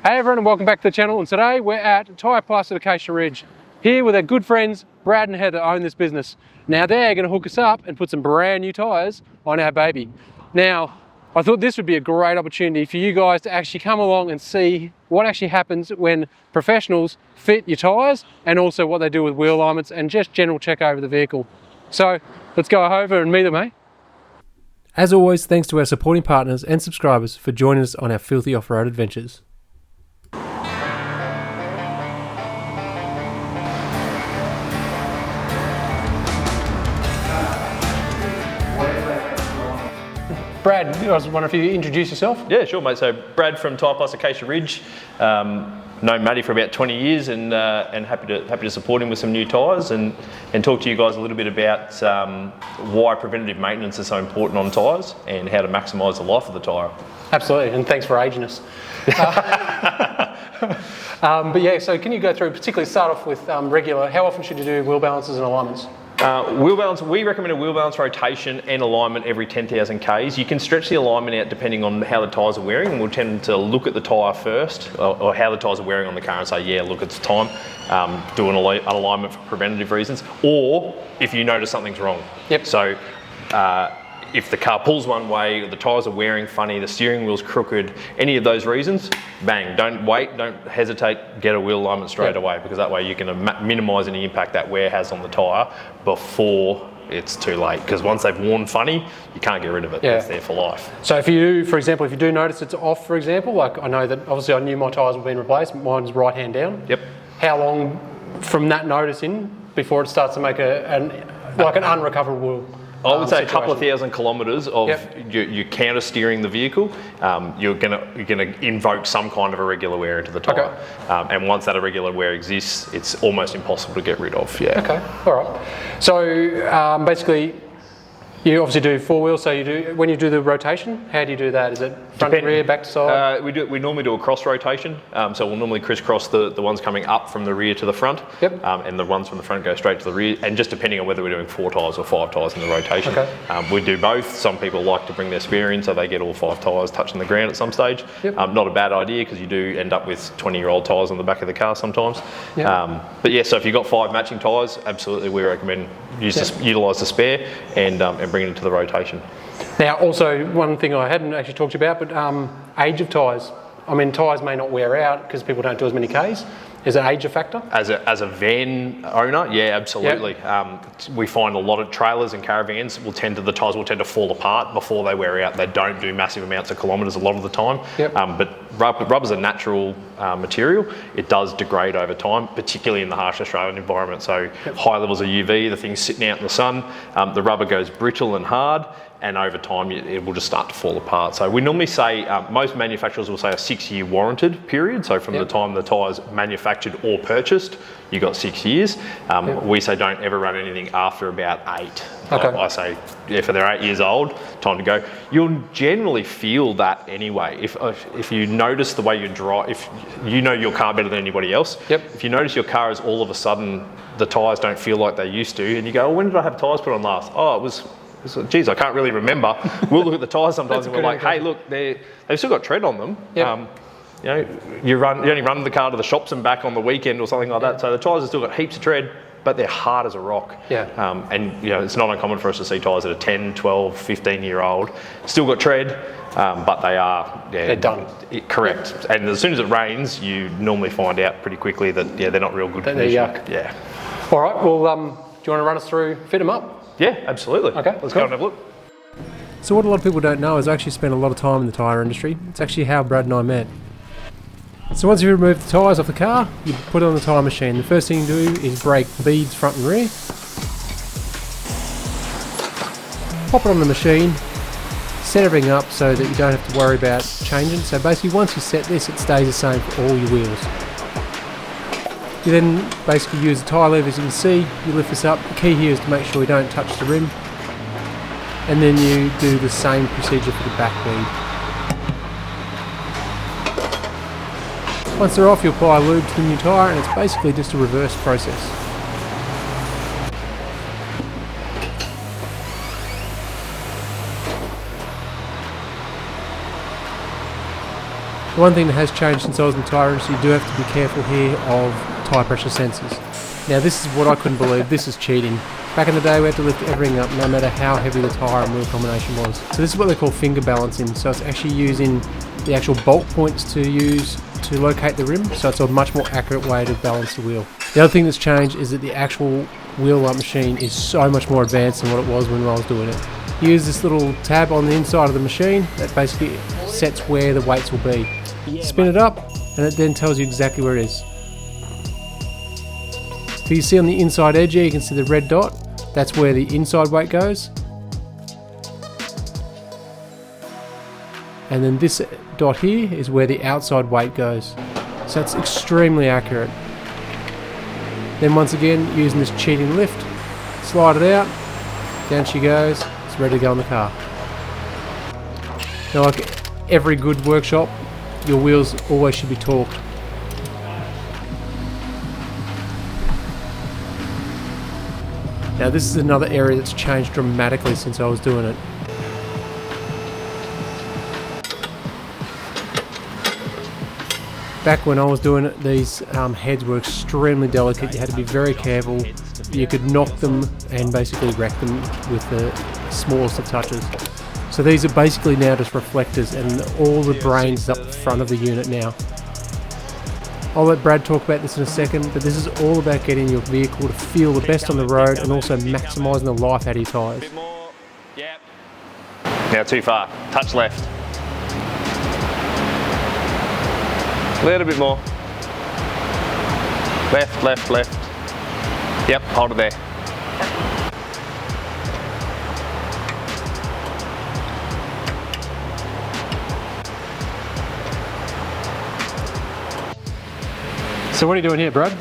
Hey everyone, and welcome back to the channel. And today we're at Tyre Plus at Acacia Ridge, here with our good friends Brad and Heather own this business. Now they're going to hook us up and put some brand new tyres on our baby. Now I thought this would be a great opportunity for you guys to actually come along and see what actually happens when professionals fit your tyres, and also what they do with wheel alignments and just general check over the vehicle. So let's go over and meet them, eh? As always, thanks to our supporting partners and subscribers for joining us on our filthy off-road adventures. Brad, I was wondering if you introduce yourself? Yeah, sure, mate. So Brad from Tyre Plus Acacia Ridge. Known Matty for about 20 years, and happy to support him with some new tyres and talk to you guys a little bit about why preventative maintenance is so important on tyres and how to maximise the life of the tyre. Absolutely, and thanks for aging us. But yeah, so can you go through, particularly start off with regular, how often should you do wheel balances and alignments? Wheel balance, we recommend a wheel balance rotation and alignment every 10,000 Ks. You can stretch the alignment out depending on how the tyres are wearing, and we'll tend to look at the tyre first, or how the tyres are wearing on the car, and say, yeah, look, it's time, do an alignment for preventative reasons, or if you notice something's wrong. Yep. So if the car pulls one way, the tyres are wearing funny, the steering wheel's crooked, any of those reasons, bang, don't wait, don't hesitate, get a wheel alignment straight away, because that way you can minimise any impact that wear has on the tyre before it's too late. Because once they've worn funny, you can't get rid of it. It's there for life. So if you, for example, if you do notice it's off, for example, like I know that obviously I knew my tyres were being replaced, mine's right hand down. Yep. How long from that noticing before it starts to make an unrecoverable I would say a couple of situation? thousand kilometres of you counter steering the vehicle. You're gonna invoke some kind of irregular wear into the tyre, and once that irregular wear exists, it's almost impossible to get rid of. Yeah. Okay. All right. So basically, you obviously do four wheels. So you do, when you do the rotation, how do you do that? Is it front to rear, back to side? We normally do a cross rotation. So we'll normally crisscross the ones coming up from the rear to the front, and the ones from the front go straight to the rear. And just depending on whether we're doing 4 tyres or 5 tyres in the rotation. We do both. Some people like to bring their spare in, so they get all 5 tyres touching the ground at some stage. Not a bad idea, because you do end up with 20-year-old tyres on the back of the car sometimes. But yeah, so if you've got 5 matching tyres, absolutely we recommend utilise the spare and bring it into the rotation. Now, also one thing I hadn't actually talked about, but age of tyres. I mean, tyres may not wear out because people don't do as many Ks. Is an age a factor? As a van owner, yeah, absolutely. We find a lot of trailers and caravans the tyres will tend to fall apart before they wear out. They don't do massive amounts of kilometres a lot of the time. But rubber's a natural material. It does degrade over time, particularly in the harsh Australian environment. So high levels of UV, the thing's sitting out in the sun, the rubber goes brittle and hard, and over time it will just start to fall apart. So we normally say, most manufacturers will say a 6-year warranted period. So from the time the tyre's manufactured or purchased, you got 6 years. We say don't ever run anything after about 8. I say if they're 8 years old, time to go. You'll generally feel that anyway. If you notice the way you drive, if you know your car better than anybody else, if you notice your car is all of a sudden the tyres don't feel like they used to, and you go, oh, when did I have tyres put on last? Oh, it was, geez, I can't really remember. We'll look at the tyres sometimes and we're like, hey, look, they've still got tread on them. You know, you only run the car to the shops and back on the weekend or something like that. So the tyres have still got heaps of tread, but they're hard as a rock. And you know, it's not uncommon for us to see tyres that are 10, 12, 15-year-old, still got tread, but they are, they're done. Correct. And as soon as it rains, you normally find out pretty quickly that, they're not real good condition. They're yuck. All right, well, do you want to run us through, fit them up? Yeah, absolutely. Okay, let's go and have a look. So what a lot of people don't know is I actually spent a lot of time in the tyre industry. It's actually how Brad and I met. So once you remove the tyres off the car, you put it on the tyre machine. The first thing you do is break beads front and rear. Pop it on the machine, set everything up so that you don't have to worry about changing. So basically once you set this, it stays the same for all your wheels. You then basically use the tyre lever, as you can see. You lift this up. The key here is to make sure you don't touch the rim. And then you do the same procedure for the back bead. Once they're off, you apply lube to the new tyre, and it's basically just a reverse process. One thing that has changed since I was in the tyre industry, you do have to be careful here of tyre pressure sensors. Now this is what I couldn't believe, this is cheating. Back in the day we had to lift everything up no matter how heavy the tyre and wheel combination was. So this is what they call finger balancing, so it's actually using the actual bolt points to use to locate the rim, so it's a much more accurate way to balance the wheel. The other thing that's changed is that the actual wheel up machine is so much more advanced than what it was when I was doing it. You use this little tab on the inside of the machine that basically sets where the weights will be. Spin it up and it then tells you exactly where it is. So you see on the inside edge here, you can see the red dot. That's where the inside weight goes. And then this dot here is where the outside weight goes. So it's extremely accurate. Then once again, using this cheating lift, slide it out, down she goes, it's ready to go in the car. Now like every good workshop, your wheels always should be torqued. Now this is another area that's changed dramatically since I was doing it. Back when I was doing it, these heads were extremely delicate. You had to be very careful. You could knock them and basically wreck them with the smallest of touches. So these are basically now just reflectors, and all the brains up front of the unit now. I'll let Brad talk about this in a second, but this is all about getting your vehicle to feel the best on the road and also maximising the life out of your tyres. Bit more. Yep. Now too far. Touch left. A little bit more. Left, left, left. Yep, hold it there. So what are you doing here, Brad?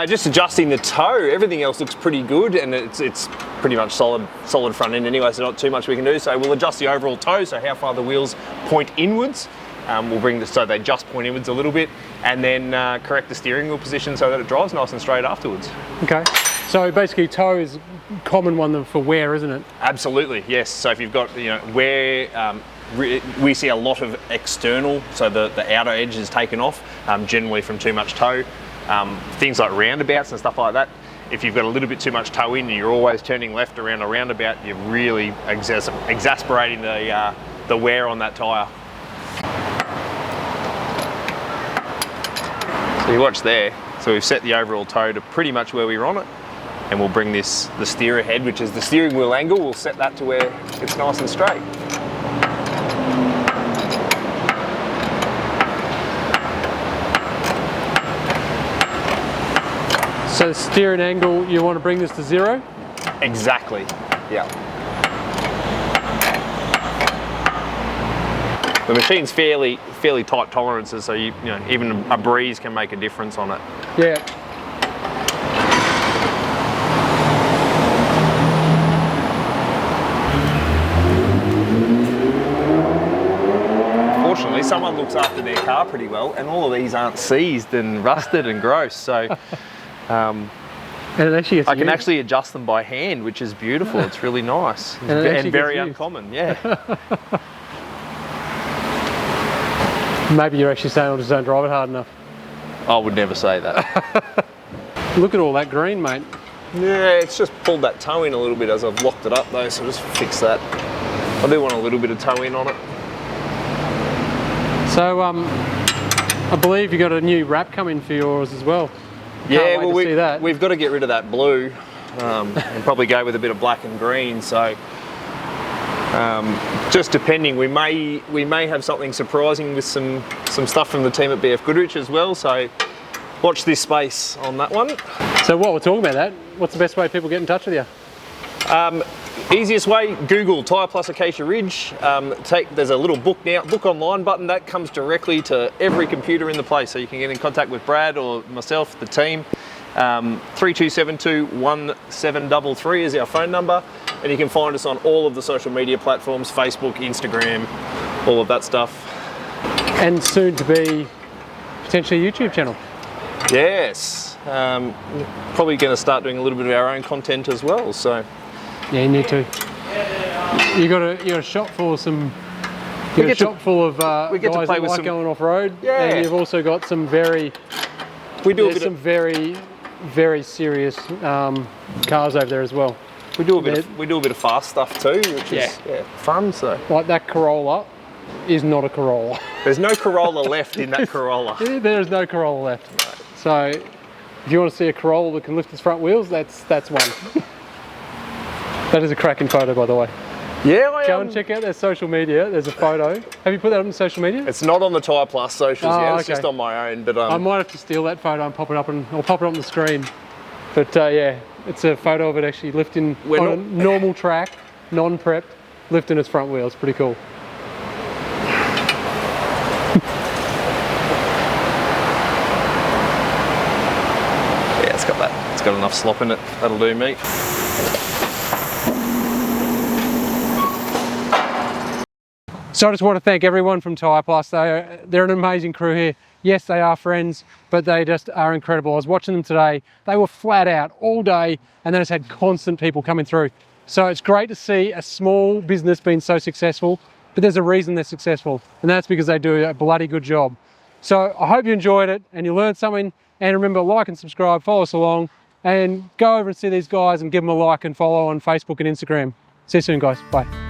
Just adjusting the toe. Everything else looks pretty good, and it's pretty much solid front end anyway, so not too much we can do. So we'll adjust the overall toe, so how far the wheels point inwards. We'll bring this so they just point inwards a little bit, and then correct the steering wheel position so that it drives nice and straight afterwards. Okay. So basically toe is a common one for wear, isn't it? Absolutely, yes. So if you've got, wear, we see a lot of external, so the outer edge is taken off, generally from too much toe. Things like roundabouts and stuff like that. If you've got a little bit too much toe in and you're always turning left around a roundabout, you're really exasperating the wear on that tyre. So you watch there. So we've set the overall toe to pretty much where we want it, and we'll bring the steerer head, which is the steering wheel angle, we'll set that to where it's nice and straight. So steering angle, you want to bring this to 0? Exactly, yeah. The machine's fairly tight tolerances, so even a breeze can make a difference on it. Yeah. Fortunately, someone looks after their car pretty well, and all of these aren't seized and rusted and gross. So. And it actually I can actually adjust them by hand, which is beautiful. It's really nice and very uncommon. Yeah. Maybe you're actually saying I just don't drive it hard enough. I would never say that. Look at all that green, mate. Yeah, it's just pulled that toe in a little bit as I've locked it up though, so I'll just fix that. I do want a little bit of toe in on it. So I believe you got a new wrap coming for yours as well. Yeah, well we've got to get rid of that blue and probably go with a bit of black and green. So just depending, we may have something surprising with some stuff from the team at BF Goodrich as well. So watch this space on that one. So while we're talking about that, what's the best way people get in touch with you? Easiest way, Google Tyre Plus Acacia Ridge. There's a little book online button that comes directly to every computer in the place, so you can get in contact with Brad or myself, the team. 3272-1733 is our phone number, and you can find us on all of the social media platforms, Facebook, Instagram, all of that stuff. And soon to be potentially a YouTube channel. Yes, probably going to start doing a little bit of our own content as well. So. Yeah, you need to. You got a shop for some You've got a shop full of we get to guys play that with like some- going off-road, Yeah. and you've also got some very, We do a there's bit some of, very, very serious cars over there as well. we do a bit of fast stuff too, which is fun. So Like that Corolla is not a Corolla. there's no Corolla left in that Corolla. There is no Corolla left. So if you want to see a Corolla that can lift its front wheels, that's one. That is a cracking photo, by the way. Yeah, Go and check out their social media. There's a photo. Have you put that on social media? It's not on the Tyre Plus socials Oh, yet. It's okay. just on my own. But I might have to steal that photo and pop it up, and I'll pop it on the screen. But yeah, it's a photo of it actually lifting We're on a not- normal track, non-prepped, lifting its front wheels. Pretty cool. yeah, it's got that. It's got enough slop in it. That'll do me. So I just want to thank everyone from Tyre Plus. They're an amazing crew here. Yes, they are friends, but they just are incredible. I was watching them today. They were flat out all day, and they just had constant people coming through. So it's great to see a small business being so successful, but there's a reason they're successful, and that's because they do a bloody good job. So I hope you enjoyed it and you learned something. And remember, like and subscribe, follow us along, and go over and see these guys and give them a like and follow on Facebook and Instagram. See you soon, guys. Bye.